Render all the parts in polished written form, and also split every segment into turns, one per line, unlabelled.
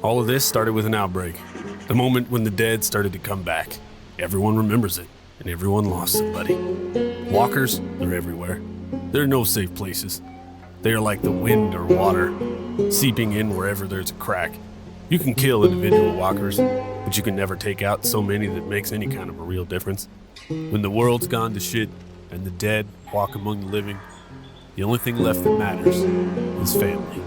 All of this started with an outbreak. The moment when the dead started to come back. Everyone remembers it, and everyone lost somebody. Walkers, they're everywhere. There are no safe places. They are like the wind or water, seeping in wherever there's a crack. You can kill individual walkers, but you can never take out so many that makes any kind of a real difference. When the world's gone to shit and the dead walk among the living, the only thing left that matters is family.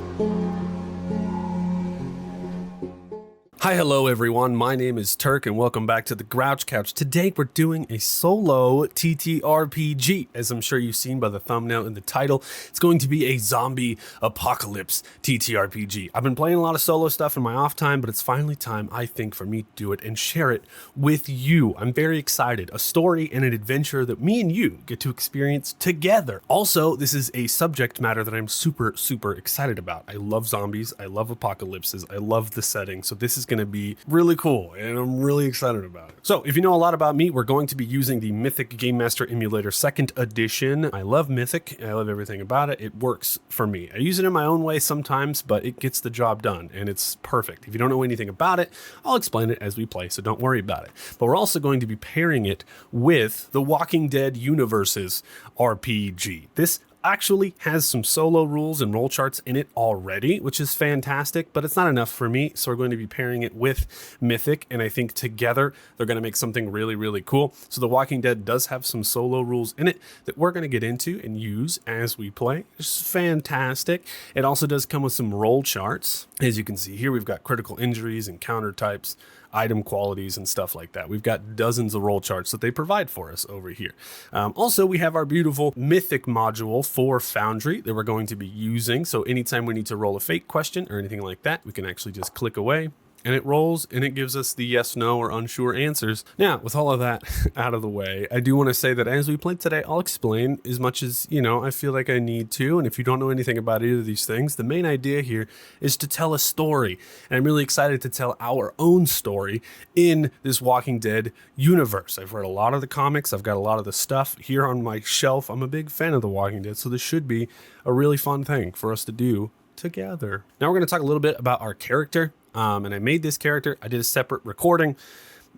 Hi, hello everyone. My name is Turk and welcome back to the Grouch Couch. Today we're doing a solo TTRPG. As I'm sure you've seen by the thumbnail and the title, it's going to be a zombie apocalypse TTRPG. I've been playing a lot of solo stuff in my off time, but it's finally time, I think, for me to do it and share it with you. I'm very excited. A story and an adventure that me and you get to experience together. Also, this is a subject matter that I'm super excited about. I love zombies. I love apocalypses. I love the setting. So this is going to be really cool and I'm really excited about it. So if you know a lot about me, we're going to be using the Mythic Game Master Emulator 2nd edition. I love Mythic. I love everything about it. It works for me. I use it in my own way sometimes, but it gets the job done and it's perfect. If you don't know anything about it, I'll explain it as we play, so don't worry about it. But we're also going to be pairing it with the Walking Dead Universe's RPG. This actually has some solo rules and roll charts in it already, which is fantastic, but it's not enough for me. So we're going to be pairing it with Mythic, and I think together they're going to make something really cool. So The Walking Dead does have some solo rules in it that we're going to get into and use as we play. It's fantastic. It also does come with some roll charts. As you can see here, we've got critical injuries and counter types, item qualities and stuff like that. We've got dozens of roll charts that they provide for us over here. Also, we have our beautiful Mythic module for Foundry that we're going to be using. So anytime we need to roll a fate question or anything like that, we can actually just click away and it rolls and it gives us the yes, no, or unsure answers. Now, with all of that out of the way, I do want to say that as we play today, I'll explain as much as, I feel like I need to. And if you don't know anything about either of these things, the main idea here is to tell a story. And I'm really excited to tell our own story in this Walking Dead universe. I've read a lot of the comics. I've got a lot of the stuff here on my shelf. I'm a big fan of The Walking Dead, so this should be a really fun thing for us to do together. Now we're going to talk a little bit about our character. And I made this character. I did a separate recording.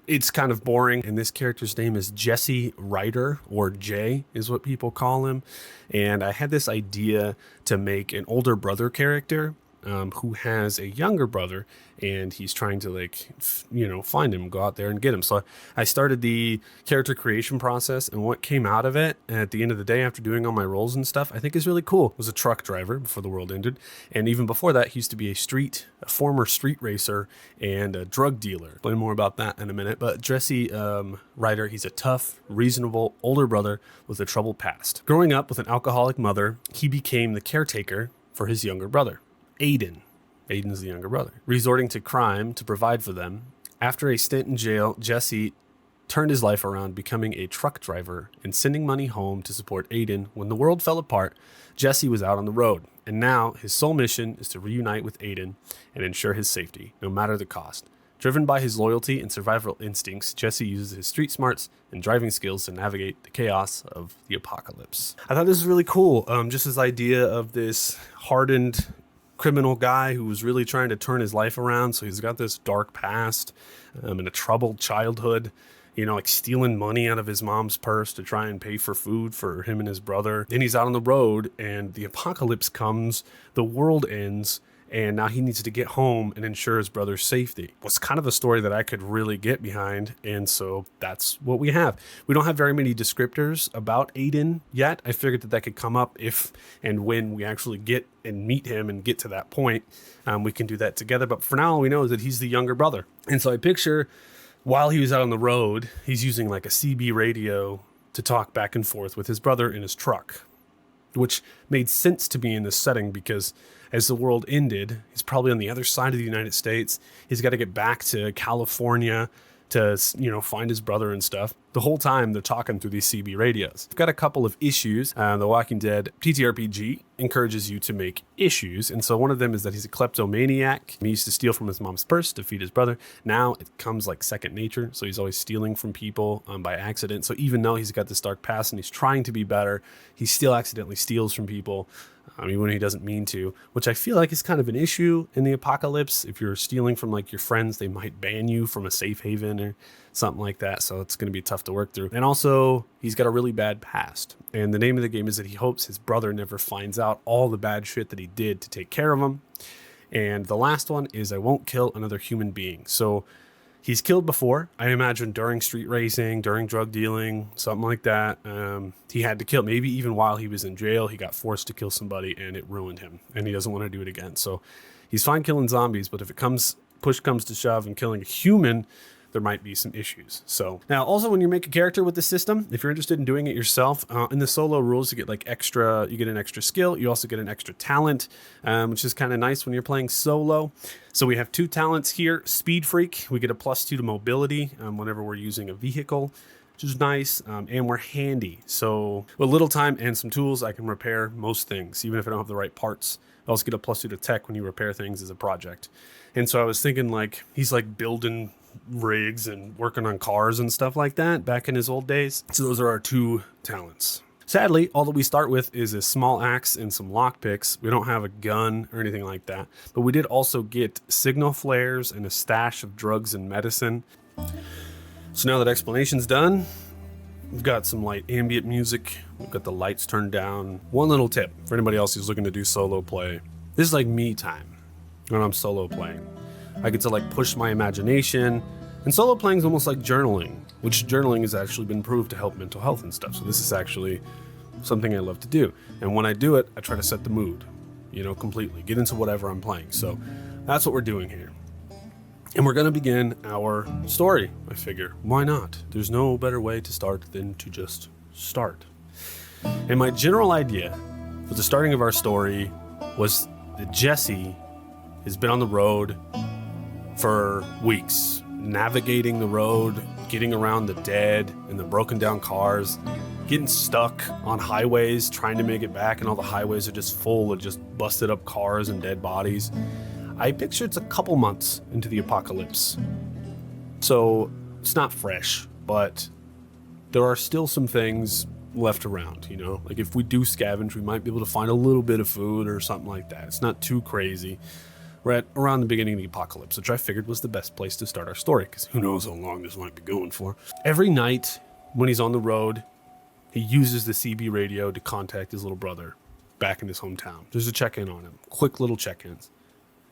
It's kind of boring. And this character's name is Jesse Ryder, or Jay is what people call him. And I had this idea to make an older brother character who has a younger brother, and he's trying to find him, go out there and get him. So I started the character creation process, and what came out of it at the end of the day after doing all my roles and stuff, I think is really cool. He was a truck driver before the world ended. And even before that, he used to be a former street racer and a drug dealer. Explain more about that in a minute. But Jesse Ryder, he's a tough, reasonable older brother with a troubled past. Growing up with an alcoholic mother, he became the caretaker for his younger brother, Aiden. Aiden's the younger brother. Resorting to crime to provide for them. After a stint in jail, Jesse turned his life around, becoming a truck driver and sending money home to support Aiden. When the world fell apart, Jesse was out on the road. And now his sole mission is to reunite with Aiden and ensure his safety, no matter the cost. Driven by his loyalty and survival instincts, Jesse uses his street smarts and driving skills to navigate the chaos of the apocalypse. I thought this was really cool. Just this idea of this hardened criminal guy who was really trying to turn his life around. So he's got this dark past and a troubled childhood, stealing money out of his mom's purse to try and pay for food for him and his brother. Then he's out on the road and the apocalypse comes, the world ends, and now he needs to get home and ensure his brother's safety. It was kind of a story that I could really get behind, and so that's what we have. We don't have very many descriptors about Aiden yet. I figured that could come up if and when we actually get and meet him and get to that point. We can do that together, but for now all we know is that he's the younger brother. And so I picture while he was out on the road, he's using like a CB radio to talk back and forth with his brother in his truck, which made sense to me in this setting because as the world ended, he's probably on the other side of the United States. He's got to get back to California to, find his brother and stuff. The whole time they're talking through these CB radios. We've got a couple of issues. The Walking Dead TTRPG encourages you to make issues. And so one of them is that he's a kleptomaniac. He used to steal from his mom's purse to feed his brother. Now it comes like second nature. So he's always stealing from people by accident. So even though he's got this dark past and he's trying to be better, he still accidentally steals from people. Even when he doesn't mean to, which I feel like is kind of an issue in the apocalypse. If you're stealing from like your friends, they might ban you from a safe haven or something like that. So it's going to be tough to work through. And also, he's got a really bad past. And the name of the game is that he hopes his brother never finds out all the bad shit that he did to take care of him. And the last one is I won't kill another human being. So he's killed before, I imagine during street racing, during drug dealing, something like that. He had to kill, maybe even while he was in jail, he got forced to kill somebody and it ruined him. And he doesn't want to do it again. So he's fine killing zombies, but if push comes to shove and killing a human, there might be some issues. So now also when you make a character with the system, if you're interested in doing it yourself, in the solo rules, you get you get an extra skill. You also get an extra talent, which is kind of nice when you're playing solo. So we have 2 talents here. Speed Freak, we get a +2 to mobility whenever we're using a vehicle, which is nice. And we're handy. So with little time and some tools, I can repair most things, even if I don't have the right parts. I also get a +2 to tech when you repair things as a project. And so I was thinking like, he's like building rigs and working on cars and stuff like that back in his old days. So those are our 2 talents. Sadly, all that we start with is a small axe and some lockpicks. We don't have a gun or anything like that, but we did also get signal flares and a stash of drugs and medicine. So now that explanation's done, we've got some light ambient music. We've got the lights turned down. One little tip for anybody else who's looking to do solo play. This is like me time when I'm solo playing. I get to like push my imagination, and solo playing is almost like journaling, which journaling has actually been proved to help mental health and stuff. So this is actually something I love to do. And when I do it, I try to set the mood, completely get into whatever I'm playing. So that's what we're doing here. And we're going to begin our story. I figure, why not? There's no better way to start than to just start. And my general idea for the starting of our story was that Jesse has been on the road for weeks, navigating the road, getting around the dead and the broken down cars, getting stuck on highways, trying to make it back, and all the highways are just full of just busted up cars and dead bodies. I picture it's a couple months into the apocalypse. So it's not fresh, but there are still some things left around, like if we do scavenge, we might be able to find a little bit of food or something like that. It's not too crazy. We're at around the beginning of the apocalypse, which I figured was the best place to start our story, because who knows how long this might be going for. Every night when he's on the road, he uses the CB radio to contact his little brother back in his hometown, just to check in on him. Quick little check-ins.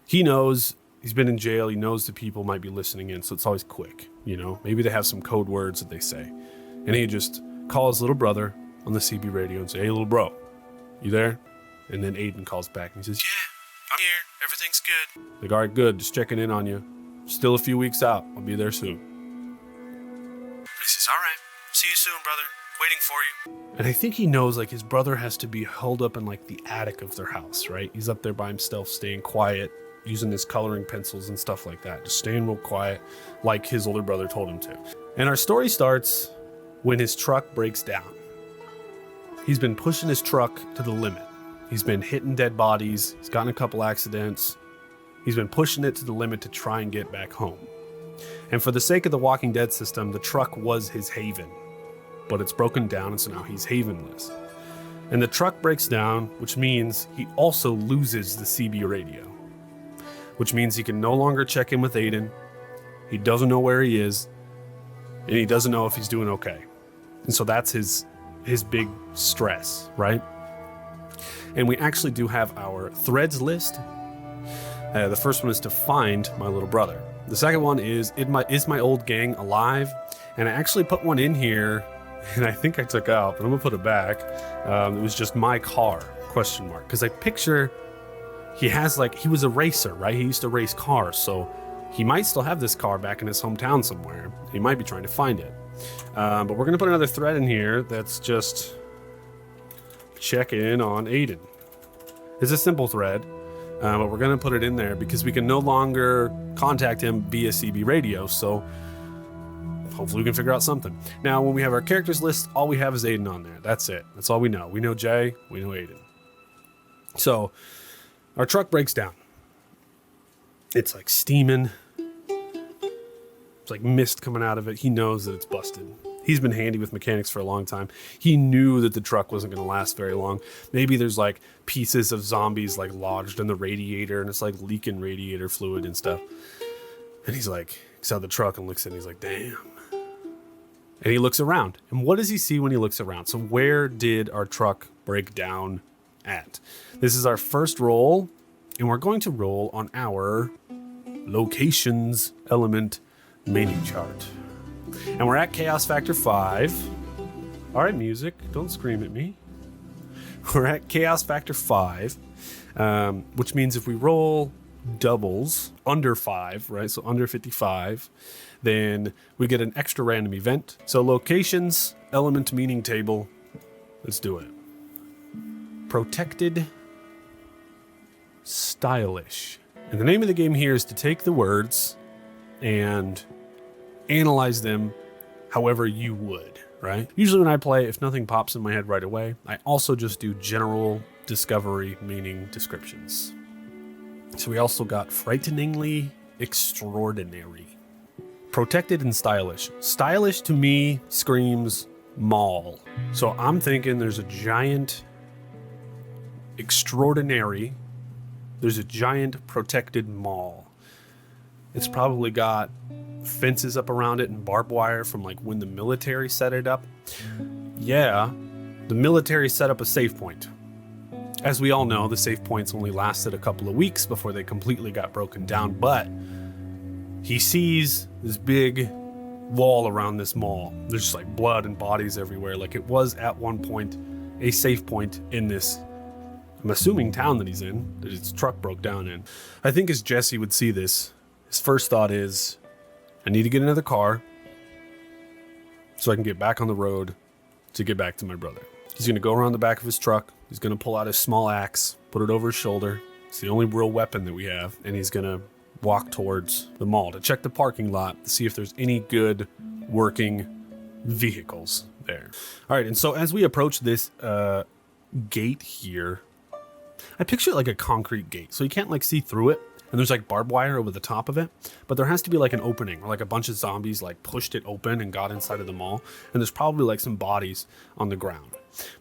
He knows he's been in jail. He knows the people might be listening in, so it's always quick. Maybe they have some code words that they say. And he just calls his little brother on the CB radio and say, "Hey, little bro, you there?" And then Aiden calls back and he says, "Yeah, I'm here. Everything's good." Like, "All right, good. Just checking in on you. Still a few weeks out. I'll be there soon." He says, "All right. See you soon, brother. Waiting for you." And I think he knows, like, his brother has to be held up in, like, the attic of their house, right? He's up there by himself, staying quiet, using his coloring pencils and stuff like that. Just staying real quiet, like his older brother told him to. And our story starts when his truck breaks down. He's been pushing his truck to the limit. He's been hitting dead bodies. He's gotten a couple accidents. He's been pushing it to the limit to try and get back home. And for the sake of the Walking Dead system, the truck was his haven. But it's broken down, and so now he's havenless. And the truck breaks down, which means he also loses the CB radio. Which means he can no longer check in with Aiden. He doesn't know where he is. And he doesn't know if he's doing okay. And so that's his big stress, right? And we actually do have our threads list. The first one is to find my little brother. The second one is my old gang alive? And I actually put one in here, and I think I took out, but I'm gonna put it back. It was just my car, ? Because I picture he was a racer, right? He used to race cars, so he might still have this car back in his hometown somewhere. He might be trying to find it. But we're gonna put another thread in here that's just check in on Aiden. It's a simple thread, but we're gonna put it in there because we can no longer contact him via CB radio, so hopefully we can figure out something. Now, when we have our characters list, all we have is Aiden on there. That's it. That's all we know. We know Jay, we know Aiden. So our truck breaks down. It's like steaming. It's like mist coming out of it. He knows that it's busted. He's been handy with mechanics for a long time. He knew that the truck wasn't going to last very long. Maybe there's like pieces of zombies like lodged in the radiator and it's like leaking radiator fluid and stuff. And he's like, gets out of the truck and looks at it and he's like, damn. And he looks around. And what does he see when he looks around? So where did our truck break down at? This is our first roll, and we're going to roll on our locations element menu chart. And we're at chaos factor 5. All right, music, don't scream at me. We're at chaos factor 5, which means if we roll doubles under 5, right? So under 55, then we get an extra random event. So locations, element meaning table. Let's do it. Protected, stylish. And the name of the game here is to take the words and analyze them however you would, right? Usually when I play, if nothing pops in my head right away, I also just do general discovery meaning descriptions. So we also got frighteningly extraordinary. Protected and stylish. Stylish to me screams mall. So I'm thinking there's a giant extraordinary. There's a giant protected mall. It's probably got fences up around it and barbed wire from like when the military set it up. Yeah, the military set up a safe point. As we all know, the safe points only lasted a couple of weeks before they completely got broken down, but he sees this big wall around this mall. There's just like blood and bodies everywhere. Like it was at one point a safe point in this, I'm assuming, town that he's in, that his truck broke down in. I think as Jesse would see this, his first thought is, I need to get another car so I can get back on the road to get back to my brother. He's going to go around the back of his truck. He's going to pull out his small axe, put it over his shoulder. It's the only real weapon that we have. And he's going to walk towards the mall to check the parking lot to see if there's any good working vehicles there. All right. And so as we approach this gate here, I picture it like a concrete gate. So you can't like see through it. And there's like barbed wire over the top of it, but there has to be like an opening or like a bunch of zombies like pushed it open and got inside of the mall. And there's probably like some bodies on the ground.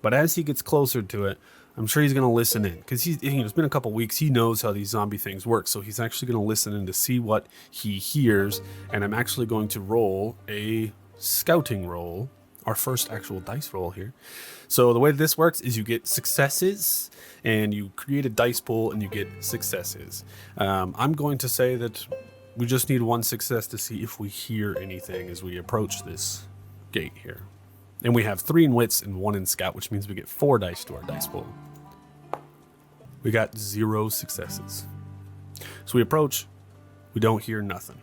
But as he gets closer to it, I'm sure he's going to listen in because it's been a couple weeks. He knows how these zombie things work. So he's actually going to listen in to see what he hears. And I'm actually going to roll a scouting roll, our first actual dice roll here. So the way this works is you get successes and you create a dice pool and you get successes. I'm going to say that we just need one success to see if we hear anything as we approach this gate here. And we have 3 in wits and 1 in scout, which means we get 4 dice to our dice pool. We got 0 successes. So we approach, we don't hear nothing.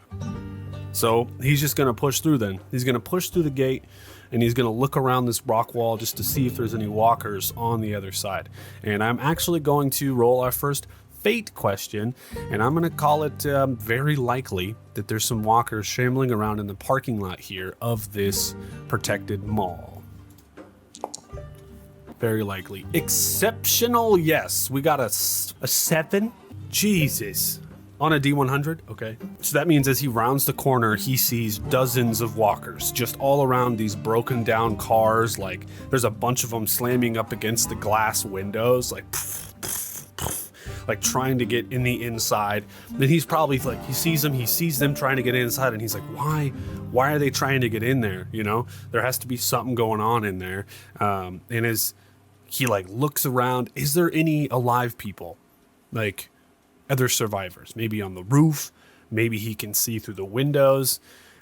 So he's just going to push through then. He's going to push through the gate and he's going to look around this rock wall just to see if there's any walkers on the other side. And I'm actually going to roll our first fate question, and I'm going to call it very likely that there's some walkers shambling around in the parking lot here of this protected mall. Very likely. Exceptional, yes. We got a 7. Jesus. On a D100, okay. So that means as he rounds the corner, he sees dozens of walkers just all around these broken down cars. Like there's a bunch of them slamming up against the glass windows, like trying to get in the inside. Then he's probably like, he sees them trying to get inside, and he's like, why are they trying to get in there? You know, there has to be something going on in there. And as he like looks around, is there any alive people? Like, other survivors, maybe on the roof, maybe he can see through the windows.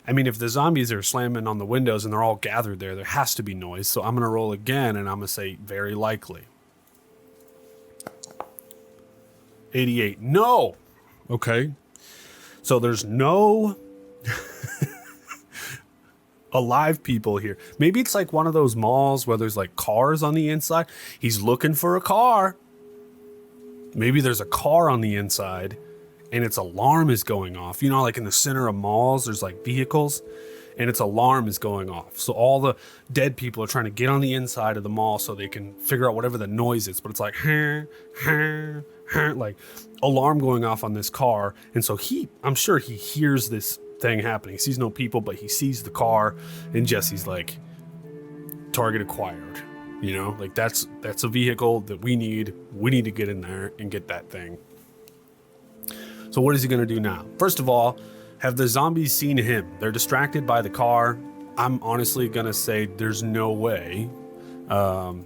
I mean, if the zombies are slamming on the windows and they're all gathered there has to be noise. So I'm going to roll again and I'm going to say very likely. 88. No. Okay. So there's no alive people here. Maybe it's like one of those malls where there's like cars on the inside. He's looking for a car. Maybe there's a car on the inside and its alarm is going off. You know, like in the center of malls, there's like vehicles and its alarm is going off. So all the dead people are trying to get on the inside of the mall so they can figure out whatever the noise is. But it's like, like alarm going off on this car. And so I'm sure he hears this thing happening. He sees no people, but he sees the car, and Jesse's like, target acquired. You know, like that's a vehicle that we need to get in there and get that thing. So what is he going to do now? First of all, have the zombies seen him? They're distracted by the car. I'm honestly going to say there's no way,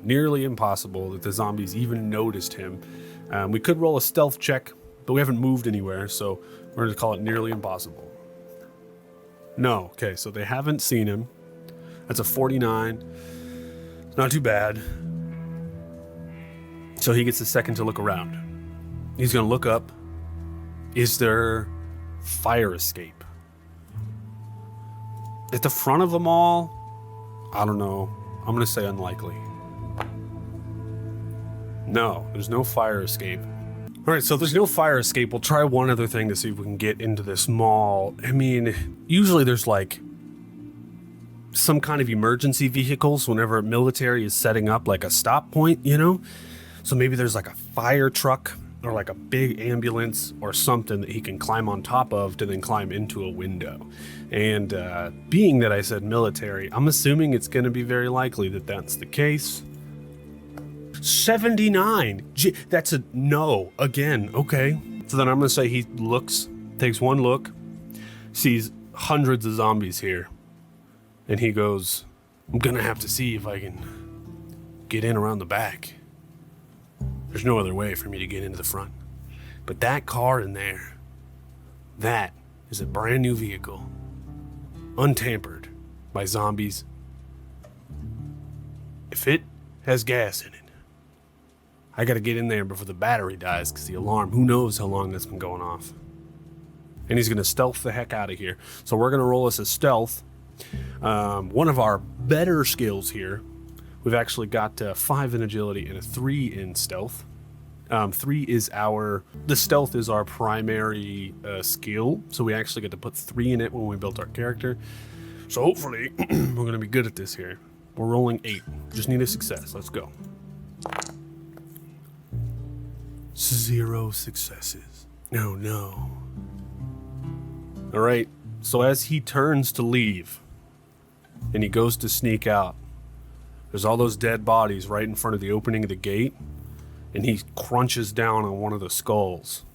nearly impossible, that the zombies even noticed him. We could roll a stealth check, but we haven't moved anywhere, so we're going to call it nearly impossible. No. Okay, so they haven't seen him. That's a 49. Not too bad. So he gets a second to look around. He's going to look up. Is there fire escape? At the front of the mall? I don't know. I'm going to say unlikely. No, there's no fire escape. All right, so if there's no fire escape, we'll try one other thing to see if we can get into this mall. I mean, usually there's like some kind of emergency vehicles whenever military is setting up like a stop point, you know? So maybe there's like a fire truck or like a big ambulance or something that he can climb on top of to then climb into a window. And being that I said military, I'm assuming it's going to be very likely that that's the case. 79. That's a no again. Okay. So then I'm going to say he takes one look, sees hundreds of zombies here. And he goes, I'm going to have to see if I can get in around the back. There's no other way for me to get into the front. But that car in there, that is a brand new vehicle, untampered by zombies. If it has gas in it, I got to get in there before the battery dies, because the alarm, who knows how long that's been going off. And he's going to stealth the heck out of here. So we're going to roll us a stealth. One of our better skills here. We've actually got 5 in agility and a 3 in stealth. 3 is the stealth is our primary skill, so we actually get to put 3 in it when we built our character. So hopefully we're going to be good at this here. We're rolling 8. Just need a success. Let's go. 0 successes. Oh no. All right. So as he turns to leave and he goes to sneak out, there's all those dead bodies right in front of the opening of the gate, and he crunches down on one of the skulls.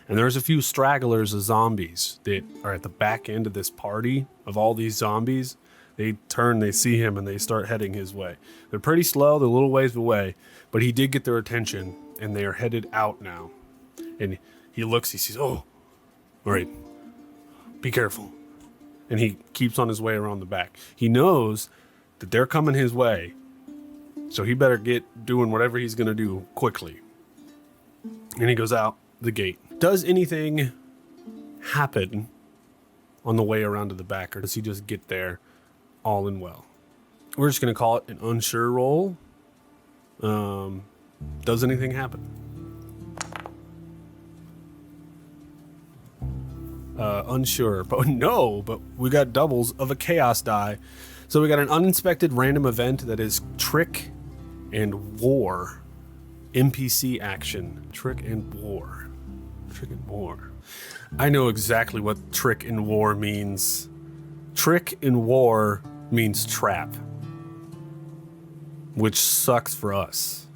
And there's a few stragglers of zombies that are at the back end of this party of all these zombies. They turn, they see him, and they start heading his way. They're pretty slow, they're a little ways away, but he did get their attention, and they are headed out now. And he looks, he sees, oh, all right, be careful. And he keeps on his way around the back. He knows that they're coming his way, so he better get doing whatever he's going to do quickly. And he goes out the gate. Does anything happen on the way around to the back, or does he just get there all in well? We're just going to call it an unsure roll. Does anything happen? Unsure, but no, but we got doubles of a chaos die. So we got an uninspected random event that is trick and war. NPC action. Trick and war. Trick and war. I know exactly what trick and war means. Trick and war means trap, which sucks for us.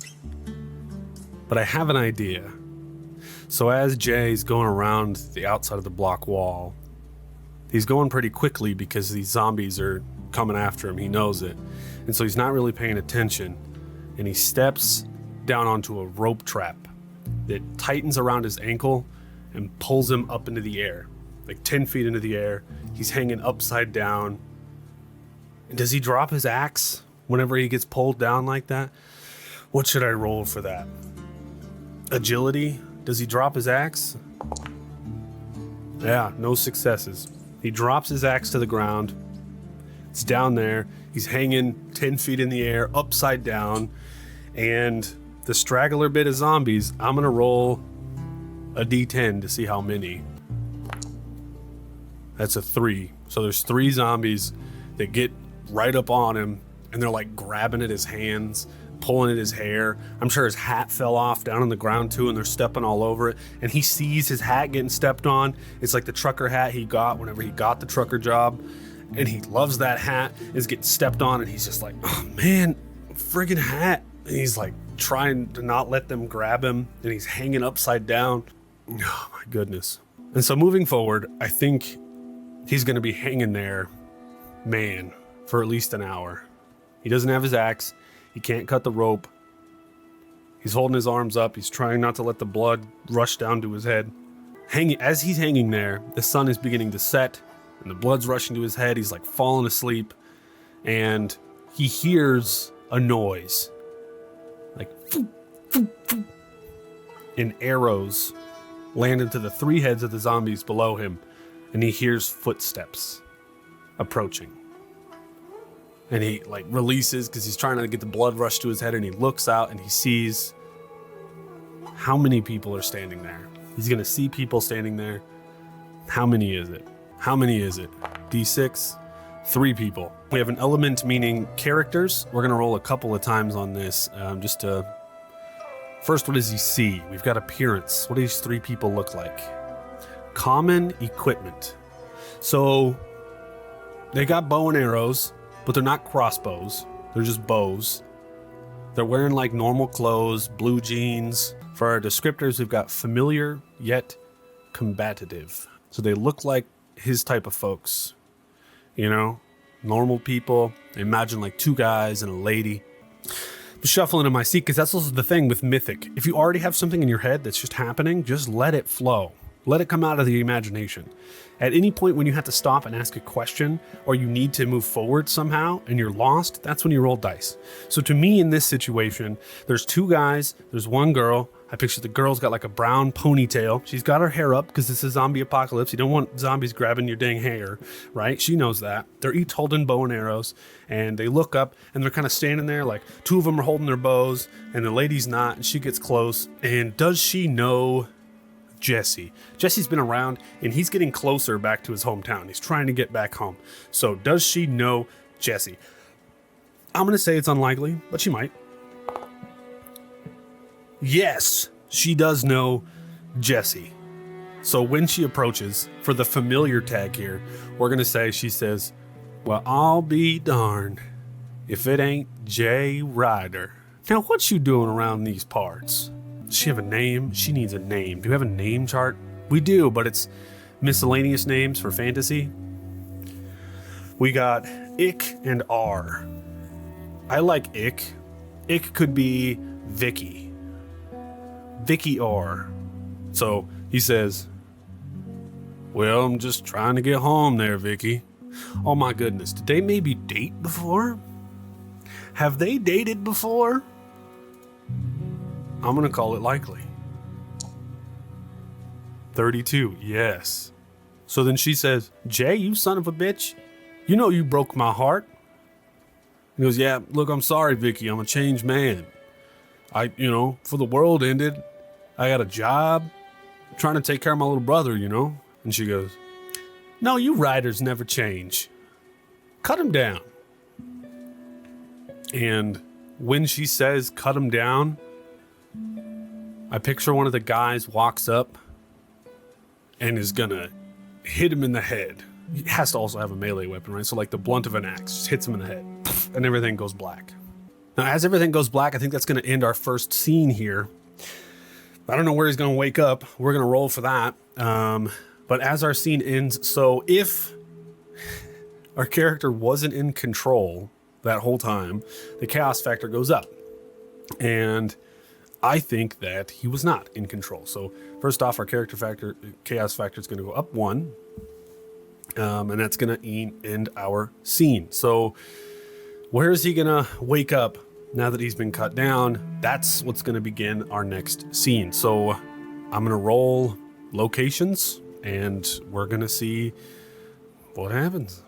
But I have an idea. So as Jay's going around the outside of the block wall, he's going pretty quickly because these zombies are coming after him. He knows it. And so he's not really paying attention. And he steps down onto a rope trap that tightens around his ankle and pulls him up into the air, like 10 feet into the air. He's hanging upside down. And does he drop his axe whenever he gets pulled down like that? What should I roll for that? Agility? Does he drop his axe? Yeah, no successes. He drops his axe to the ground. It's down there. He's hanging 10 feet in the air, upside down. And the straggler bit of zombies, I'm going to roll a d10 to see how many. That's a 3. So there's 3 zombies They get right up on him and they're like grabbing at his hands, pulling at his hair. I'm sure his hat fell off down on the ground too, and they're stepping all over it. And he sees his hat getting stepped on. It's like the trucker hat he got whenever he got the trucker job. And he loves that hat. It's getting stepped on, and he's just like, oh man, friggin' hat. And he's like trying to not let them grab him, and he's hanging upside down. Oh my goodness. And so moving forward, I think he's gonna be hanging there, man, for at least an hour. He doesn't have his axe. He can't cut the rope. He's holding his arms up. He's trying not to let the blood rush down to his head. As he's hanging there, the sun is beginning to set and the blood's rushing to his head. He's like falling asleep, and he hears a noise like phoom, phoom, phoom. And arrows land into the 3 heads of the zombies below him, and he hears footsteps approaching. And he like releases because he's trying to get the blood rush to his head, and he looks out and he sees how many people are standing there. He's gonna see people standing there. How many is it? How many is it? D6, 3 people. We have an element meaning characters. We're gonna roll a couple of times on this just to. First, what does he see? We've got appearance. What do these 3 people look like? Common equipment. So they got bow and arrows, but they're not crossbows. They're just bows. They're wearing like normal clothes, blue jeans. For our descriptors, we've got familiar yet combative. So they look like his type of folks, you know, normal people. Imagine like 2 guys and a lady. I'm shuffling in my seat because that's also the thing with Mythic. If you already have something in your head that's just happening, just let it flow. Let it come out of the imagination. At any point when you have to stop and ask a question, or you need to move forward somehow and you're lost, that's when you roll dice. So to me in this situation, there's 2 guys, there's 1 girl. I picture the girl's got like a brown ponytail. She's got her hair up because this is zombie apocalypse. You don't want zombies grabbing your dang hair, right? She knows that. They're each holding bow and arrows, and they look up and they're kind of standing there like 2 of them are holding their bows and the lady's not, and she gets close. And does she know Jesse? Jesse's been around and he's getting closer back to his hometown. He's trying to get back home. So does she know Jesse? I'm going to say it's unlikely, but she might. Yes, she does know Jesse. So when she approaches for the familiar tag here, we're going to say, she says, well, I'll be darned if it ain't Jesse Ryder. Now, what you doing around these parts? Does she have a name? She needs a name. Do we have a name chart? We do, but it's miscellaneous names for fantasy. We got Ick and R. I like Ick. Ick could be Vicky. Vicky R. So he says, well, I'm just trying to get home there, Vicky. Oh my goodness. Did they maybe date before? Have they dated before? I'm going to call it likely. 32, yes. So then she says, Jay, you son of a bitch. You know you broke my heart. He goes, yeah, look, I'm sorry, Vicky. I'm a changed man. For the world ended. I got a job. I'm trying to take care of my little brother, And she goes, no, you Riders never change. Cut him down. And when she says cut him down, I picture one of the guys walks up and is gonna hit him in the head. He has to also have a melee weapon, right? So like the blunt of an axe just hits him in the head and everything goes black. Now, as everything goes black, I think that's gonna end our first scene here. I don't know where he's gonna wake up. We're gonna roll for that. But as our scene ends, so if our character wasn't in control that whole time, the chaos factor goes up. And I think that he was not in control. So first off, our chaos factor is going to go up 1. And that's going to end our scene. So where is he going to wake up now that he's been cut down? That's what's going to begin our next scene. So I'm going to roll locations and we're going to see what happens.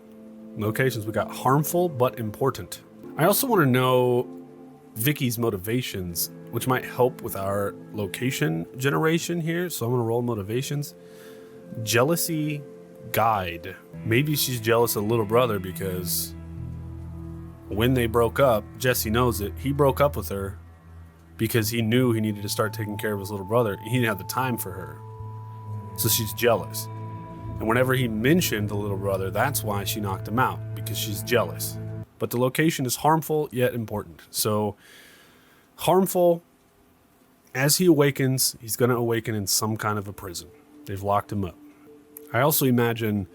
Locations, we got harmful but important. I also want to know Vicky's motivations, which might help with our location generation here. So I'm going to roll motivations. Jealousy guide. Maybe she's jealous of little brother because When they broke up, Jesse knows it. He broke up with her because he knew he needed to start taking care of his little brother. He didn't have the time for her. So she's jealous. And whenever he mentioned the little brother, that's why she knocked him out, because she's jealous. But the location is harmful yet important. So harmful, as he awakens, he's going to awaken in some kind of a prison. They've locked him up. I also imagine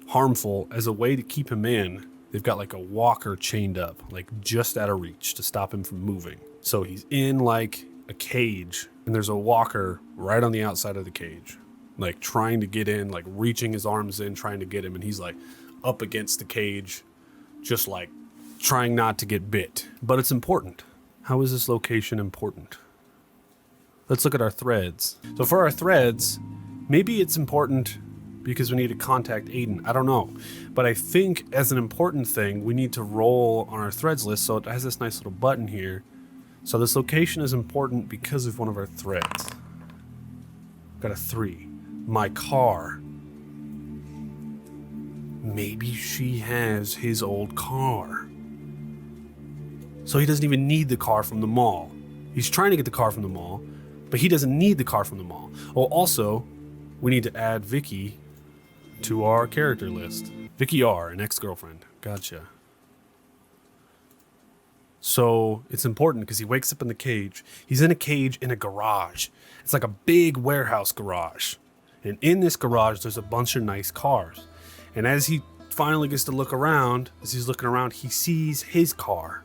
harmful as a way to keep him in. They've got like a walker chained up, like just out of reach to stop him from moving. So he's in like a cage, and there's a walker right on the outside of the cage, like trying to get in, like reaching his arms in, trying to get him. And he's like up against the cage, just like trying not to get bit. But it's important. How is this location important? Let's look at our threads. So for our threads, maybe it's important because we need to contact Aiden. I don't know. But I think as an important thing, we need to roll on our threads list. So it has this nice little button here. So this location is important because of one of our threads. Got a 3. My car. Maybe she has his old car. So he doesn't even need the car from the mall. He's trying to get the car from the mall, but he doesn't need the car from the mall. Oh, also, we need to add Vicky to our character list. Vicky R, an ex-girlfriend. Gotcha. So it's important because he wakes up in the cage. He's in a cage in a garage. It's like a big warehouse garage. And in this garage, there's a bunch of nice cars. And as he finally gets to look around, as he's looking around, he sees his car.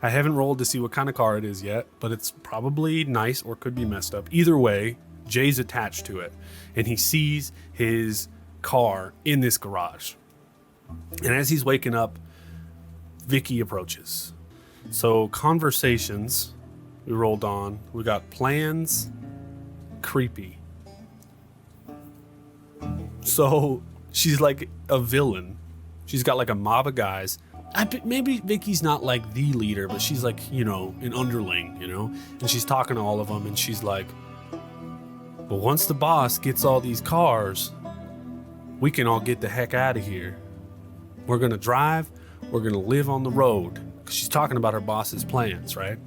I haven't rolled to see what kind of car it is yet, but it's probably nice or could be messed up. Either way, Jay's attached to it. And he sees his car in this garage. And as he's waking up, Vicky approaches. So conversations, we rolled on. We got plans, creepy. So she's like a villain. She's got like a mob of guys. Maybe Vicky's not like the leader, but she's like, you know, an underling, you know? And she's talking to all of them, and she's like, but once the boss gets all these cars, we can all get the heck out of here. We're going to drive. We're going to live on the road. Because she's talking about her boss's plans, right?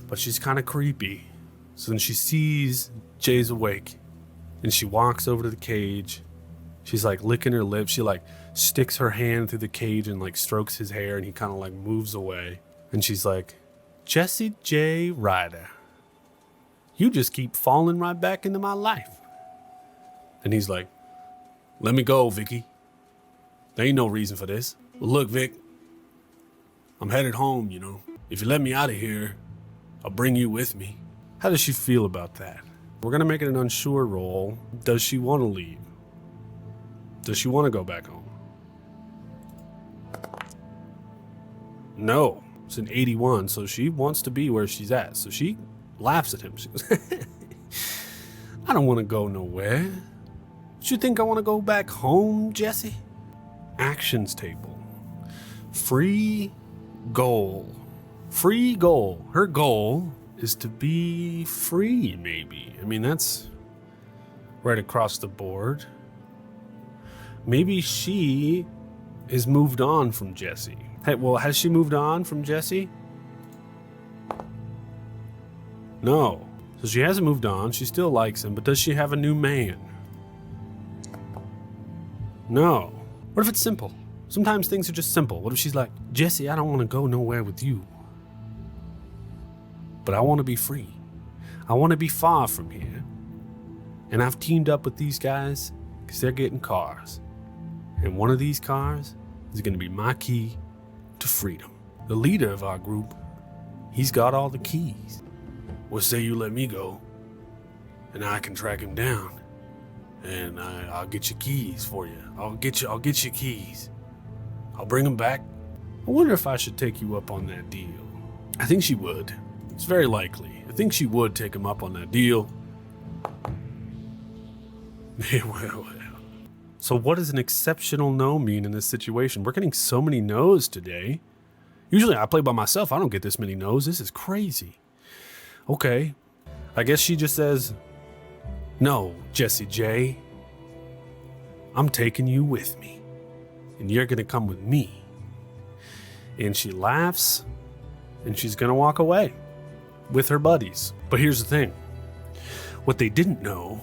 But she's kind of creepy. So then she sees Jay's awake, and she walks over to the cage. She's like licking her lips. She like sticks her hand through the cage and like strokes his hair, and he kind of like moves away. And she's like, Jesse J. Ryder, you just keep falling right back into my life. And he's like, let me go, Vicky. There ain't no reason for this. Well, look, Vic, I'm headed home, you know. If you let me out of here, I'll bring you with me. How does she feel about that? We're going to make it an unsure roll. Does she want to leave? Does she want to go back home? No. It's an 81, so she wants to be where she's at. So she laughs at him. She goes, I don't want to go nowhere. Do you think I want to go back home, Jesse? Actions table. Free goal. Free goal. Her goal is to be free, maybe. I mean, that's right across the board. Maybe she has moved on from Jesse. Hey, well, has she moved on from Jesse? No. So she hasn't moved on. She still likes him, but does she have a new man? No. What if it's simple? Sometimes things are just simple. What if she's like, Jesse, I don't want to go nowhere with you, but I want to be free. I want to be far from here. And I've teamed up with these guys because they're getting cars. And one of these cars is going to be my key to freedom. The leader of our group, he's got all the keys. Well, say you let me go, and I can track him down, and I'll get your keys for you. I'll get your keys. I'll bring them back. I wonder if I should take you up on that deal. I think she would. It's very likely. I think she would take him up on that deal. Well. So what does an exceptional no mean in this situation? We're getting so many no's today. Usually I play by myself. I don't get this many no's. This is crazy. Okay. I guess she just says, no, Jesse J. I'm taking you with me. And you're going to come with me. And she laughs, and she's going to walk away with her buddies. But here's the thing. What they didn't know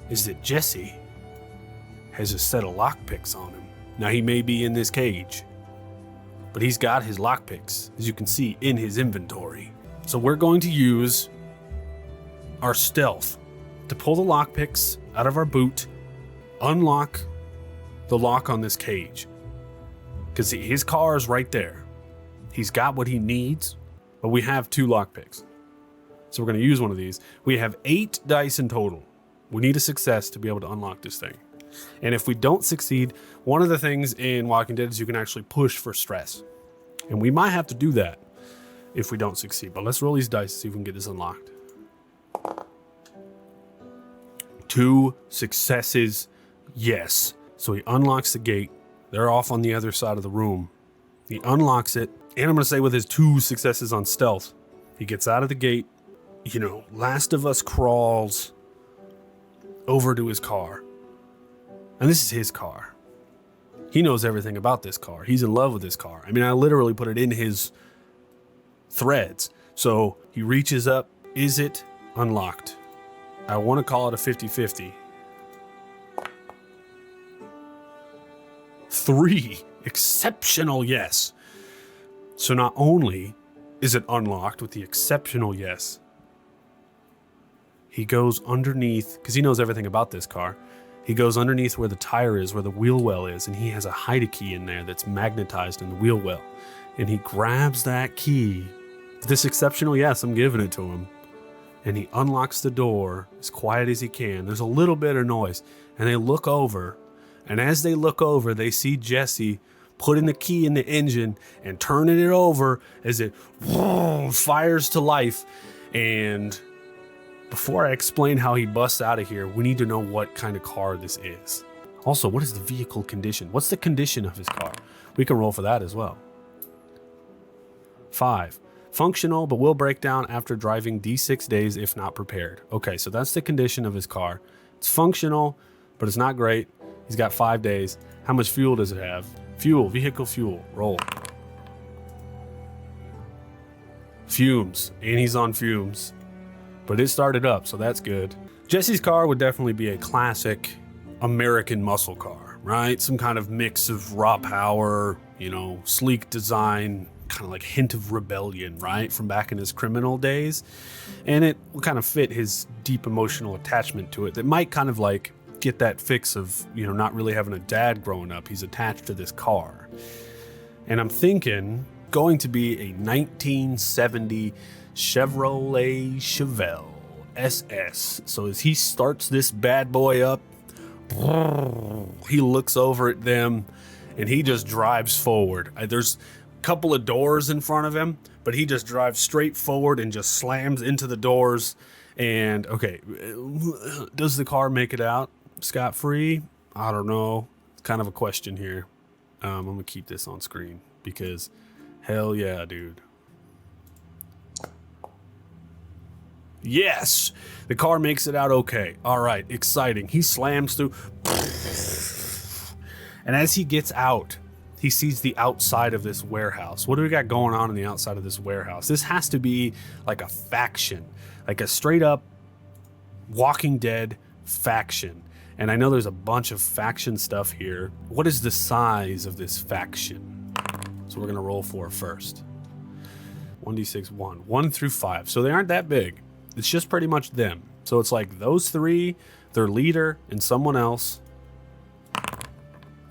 is that Jesse has a set of lockpicks on him. Now, he may be in this cage, but he's got his lockpicks, as you can see, in his inventory. So we're going to use our stealth to pull the lockpicks out of our boot, unlock the lock on this cage. Because his car is right there. He's got what he needs, but we have 2 lockpicks. So we're going to use one of these. We have 8 dice in total. We need a success to be able to unlock this thing. And if we don't succeed, one of the things in Walking Dead is you can actually push for stress. And we might have to do that if we don't succeed. But let's roll these dice to see if we can get this unlocked. 2 successes, yes. So he unlocks the gate. They're off on the other side of the room. He unlocks it. And I'm going to say with his 2 successes on stealth, he gets out of the gate. Last of Us crawls over to his car. And this is his car. He knows everything about this car. He's in love with this car. I mean, I literally put it in his threads. So he reaches up. Is it unlocked? I want to call it a 50-50. 3 exceptional yes. So not only is it unlocked with the exceptional yes, he goes underneath, because he knows everything about this car. He goes underneath where the tire is, where the wheel well is, and he has a hide key in there that's magnetized in the wheel well. And he grabs that key. This exceptional yes, I'm giving it to him. And he unlocks the door as quiet as he can. There's a little bit of noise. And they look over. And as they look over, they see Jesse putting the key in the engine and turning it over as it fires to life. And before I explain how he busts out of here, we need to know what kind of car this is. Also, what is the vehicle condition? What's the condition of his car? We can roll for that as well. 5. Functional, but will break down after driving D6 days if not prepared. Okay, so that's the condition of his car. It's functional, but it's not great. He's got 5 days. How much fuel does it have? Fuel, vehicle fuel, roll. Fumes, and he's on fumes. But it started up, so that's good. Jesse's car would definitely be a classic American muscle car, right? Some kind of mix of raw power, sleek design, kind of like hint of rebellion, right? From back in his criminal days. And it will kind of fit his deep emotional attachment to it that might kind of like get that fix of, not really having a dad growing up. He's attached to this car. And I'm thinking going to be a 1970 Chevrolet Chevelle SS. So as he starts this bad boy up, he looks over at them and he just drives forward. There's a couple of doors in front of him, but he just drives straight forward and just slams into the doors. And okay, does the car make it out scot-free? I don't know. It's kind of a question here. I'm gonna keep this on screen because hell yeah, dude. Yes, the car makes it out okay. All right, exciting. He slams through. And as he gets out, he sees the outside of this warehouse. What do we got going on in the outside of this warehouse? This has to be like a faction, like a straight up Walking Dead faction. And I know there's a bunch of faction stuff here. What is the size of this faction? So we're gonna roll for first. 1d6, 1 through 5. So they aren't that big. It's just pretty much them. So it's like those 3, their leader, and someone else.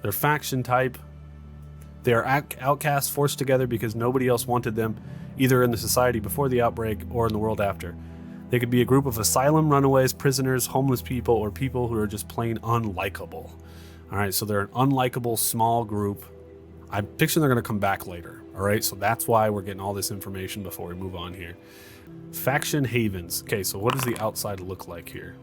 Their faction type. They are outcasts forced together because nobody else wanted them, either in the society before the outbreak or in the world after. They could be a group of asylum runaways, prisoners, homeless people, or people who are just plain unlikable. All right, so they're an unlikable small group. I'm picturing they're going to come back later. All right, so that's why we're getting all this information before we move on here. Faction havens. Okay, so what does the outside look like here?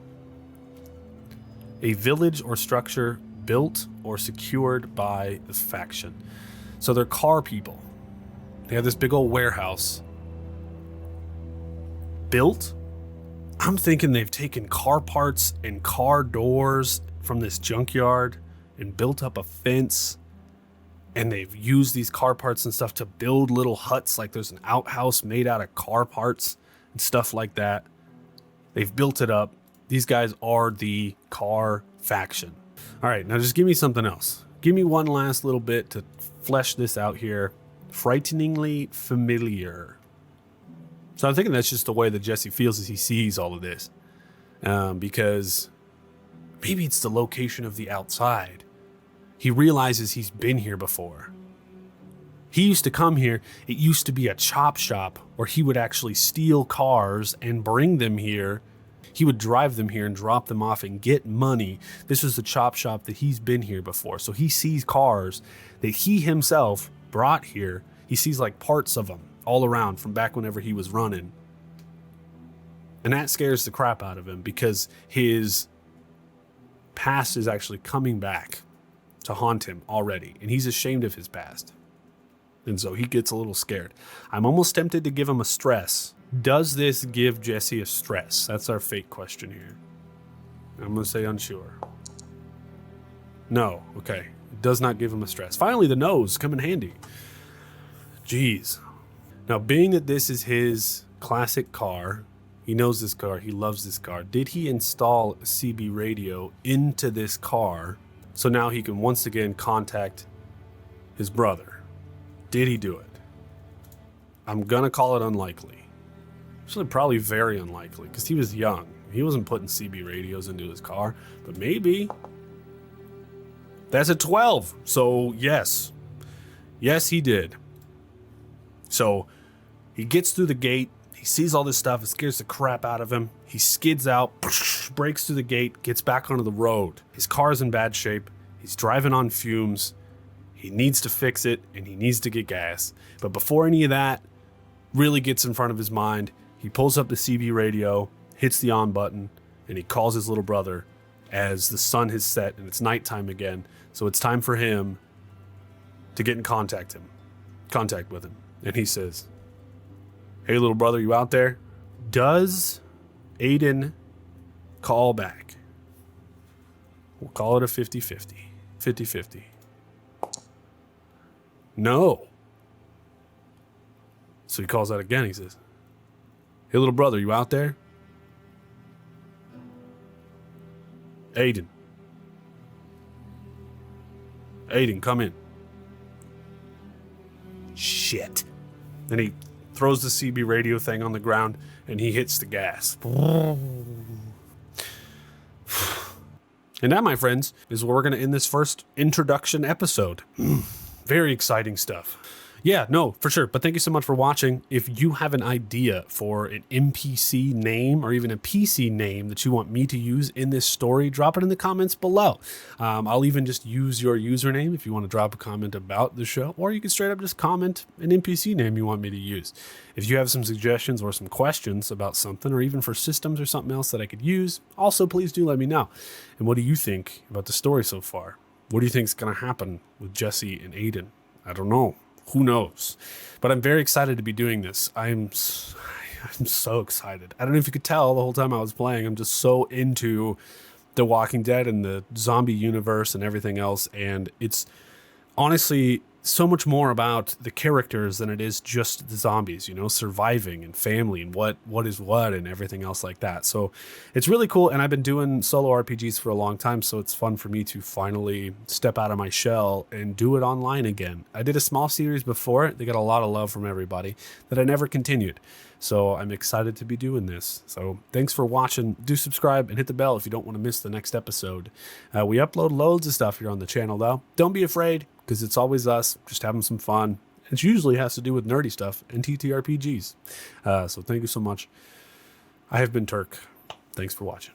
A village or structure built or secured by the faction. So they're car people. They have this big old warehouse. Built? I'm thinking they've taken car parts and car doors from this junkyard and built up a fence And they've used these car parts and stuff to build little huts. Like there's an outhouse made out of car parts and stuff like that. They've built it up. These guys are the car faction. All right, now just give me something else. Give me one last little bit to flesh this out here. Frighteningly familiar. So I'm thinking that's just the way that Jesse feels as he sees all of this. Because maybe it's the location of the outside. He realizes he's been here before. He used to come here. It used to be a chop shop where he would actually steal cars and bring them here. He would drive them here and drop them off and get money. This was the chop shop that he's been here before. So he sees cars that he himself brought here. He sees like parts of them all around from back whenever he was running. And that scares the crap out of him because his past is actually coming back to haunt him already. And he's ashamed of his past. And so he gets a little scared. I'm almost tempted to give him a stress. Does this give Jesse a stress? That's our fake question here. I'm going to say unsure. No. Okay. It does not give him a stress. Finally, the no's come in handy. Jeez. Now, being that this is his classic car, he knows this car, he loves this car. Did he install a CB radio into this car so now he can once again contact his brother? Did he do it? I'm gonna call it unlikely. Actually, probably very unlikely because he was young. He wasn't putting CB radios into his car, but maybe. That's a 12. So yes. Yes, he did. So he gets through the gate. He sees all this stuff. It scares the crap out of him. He skids out, breaks through the gate, gets back onto the road. His car's in bad shape. He's driving on fumes. He needs to fix it, and he needs to get gas. But before any of that really gets in front of his mind, he pulls up the CB radio, hits the on button, and he calls his little brother as the sun has set and it's nighttime again. So it's time for him to get in contact with him. And he says, "Hey, little brother, you out there?" Does Aiden call back? We'll call it a 50-50. 50-50. No. So he calls out again. He says, "Hey, little brother, you out there?" Aiden. Aiden, come in. Shit. Then he throws the CB radio thing on the ground and he hits the gas. And that, my friends, is where we're going to end this first introduction episode. Very exciting stuff. Yeah, no, for sure. But thank you so much for watching. If you have an idea for an NPC name or even a PC name that you want me to use in this story, drop it in the comments below. I'll even just use your username if you want to drop a comment about the show, or you can straight up just comment an NPC name you want me to use. If you have some suggestions or some questions about something, or even for systems or something else that I could use, also please do let me know. And what do you think about the story so far? What do you think is going to happen with Jesse and Aiden? I don't know. Who knows? But I'm very excited to be doing this. I'm so excited. I don't know if you could tell the whole time I was playing. I'm just so into The Walking Dead and the zombie universe and everything else. And it's honestly so much more about the characters than it is just the zombies, you know, surviving and family and what is what and everything else like that. So it's really cool. And I've been doing solo RPGs for a long time, so it's fun for me to finally step out of my shell and do it online again. I did a small series before. They got a lot of love from everybody that I never continued. So I'm excited to be doing this. So thanks for watching. Do subscribe and hit the bell if you don't want to miss the next episode. We upload loads of stuff here on the channel, though. Don't be afraid, because it's always us just having some fun. It usually has to do with nerdy stuff and TTRPGs. So thank you so much. I have been Turk. Thanks for watching.